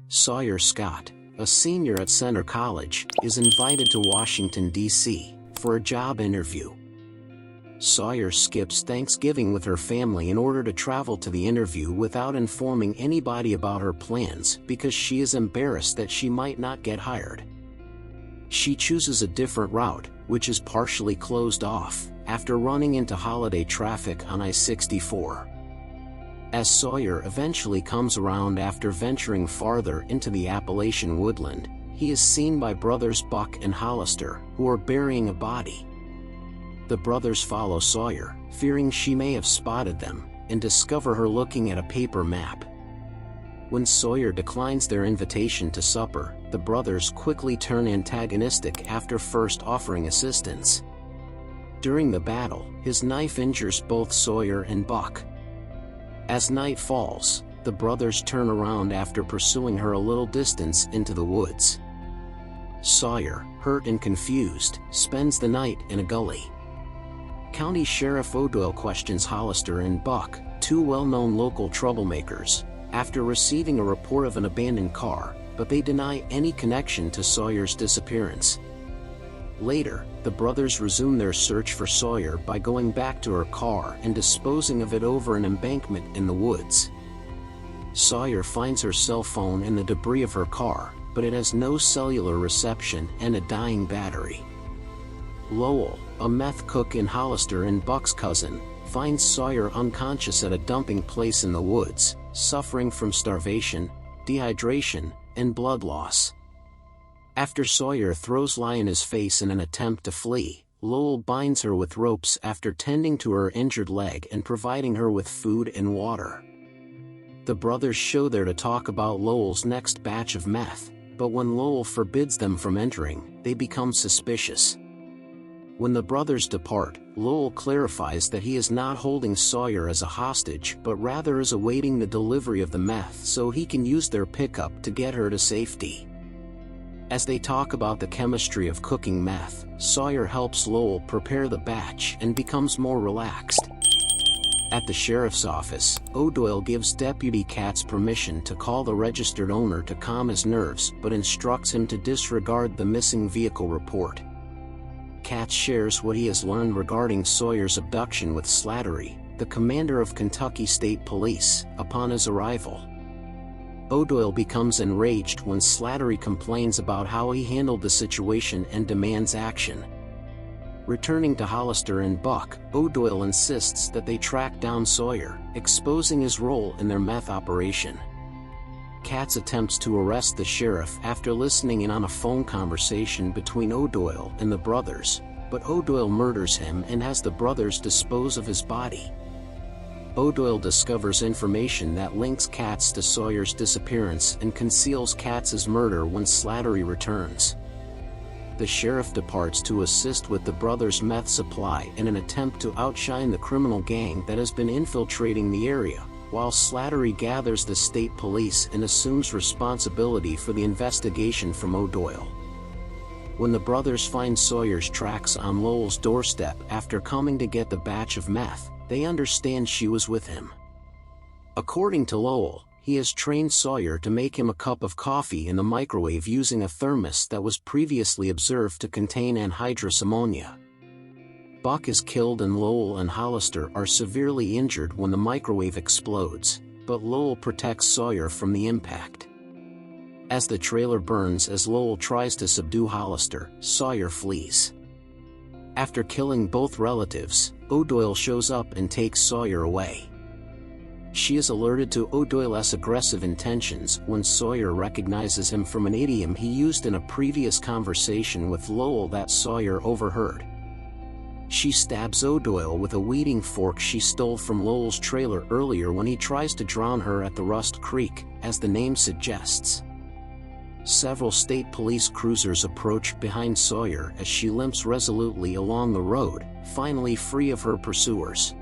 Sawyer Scott, a senior at Center College, is invited to Washington, D.C., for a job interview. Sawyer skips Thanksgiving with her family in order to travel to the interview without informing anybody about her plans because she is embarrassed that she might not get hired. She chooses a different route, which is partially closed off, after running into holiday traffic on I-64. As Sawyer eventually comes around after venturing farther into the Appalachian woodland, he is seen by brothers Buck and Hollister, who are burying a body. The brothers follow Sawyer, fearing she may have spotted them, and discover her looking at a paper map. When Sawyer declines their invitation to supper, the brothers quickly turn antagonistic after first offering assistance. During the battle, his knife injures both Sawyer and Buck. As night falls, the brothers turn around after pursuing her a little distance into the woods. Sawyer, hurt and confused, spends the night in a gully. County Sheriff O'Doyle questions Hollister and Buck, two well-known local troublemakers, after receiving a report of an abandoned car, but they deny any connection to Sawyer's disappearance. Later, the brothers resume their search for Sawyer by going back to her car and disposing of it over an embankment in the woods. Sawyer finds her cell phone in the debris of her car, but it has no cellular reception and a dying battery. Lowell, a meth cook and Hollister and Buck's cousin, finds Sawyer unconscious at a dumping place in the woods, suffering from starvation, dehydration, and blood loss. After Sawyer throws lye in his face in an attempt to flee, Lowell binds her with ropes after tending to her injured leg and providing her with food and water. The brothers show there to talk about Lowell's next batch of meth, but when Lowell forbids them from entering, they become suspicious. When the brothers depart, Lowell clarifies that he is not holding Sawyer as a hostage but rather is awaiting the delivery of the meth so he can use their pickup to get her to safety. As they talk about the chemistry of cooking meth, Sawyer helps Lowell prepare the batch and becomes more relaxed. At the sheriff's office, O'Doyle gives Deputy Katz permission to call the registered owner to calm his nerves but instructs him to disregard the missing vehicle report. Katz shares what he has learned regarding Sawyer's abduction with Slattery, the commander of Kentucky State Police, upon his arrival. O'Doyle becomes enraged when Slattery complains about how he handled the situation and demands action. Returning to Hollister and Buck, O'Doyle insists that they track down Sawyer, exposing his role in their meth operation. Katz attempts to arrest the sheriff after listening in on a phone conversation between O'Doyle and the brothers, but O'Doyle murders him and has the brothers dispose of his body. O'Doyle discovers information that links Katz to Sawyer's disappearance and conceals Katz's murder when Slattery returns. The sheriff departs to assist with the brothers' meth supply in an attempt to outshine the criminal gang that has been infiltrating the area, while Slattery gathers the state police and assumes responsibility for the investigation from O'Doyle. When the brothers find Sawyer's tracks on Lowell's doorstep after coming to get the batch of meth, they understand she was with him. According to Lowell, he has trained Sawyer to make him a cup of coffee in the microwave using a thermos that was previously observed to contain anhydrous ammonia. Buck is killed and Lowell and Hollister are severely injured when the microwave explodes, but Lowell protects Sawyer from the impact. As the trailer burns as Lowell tries to subdue Hollister, Sawyer flees. After killing both relatives, O'Doyle shows up and takes Sawyer away. She is alerted to O'Doyle's aggressive intentions when Sawyer recognizes him from an idiom he used in a previous conversation with Lowell that Sawyer overheard. She stabs O'Doyle with a weeding fork she stole from Lowell's trailer earlier when he tries to drown her at the Rust Creek, as the name suggests. Several state police cruisers approach behind Sawyer as she limps resolutely along the road, finally free of her pursuers.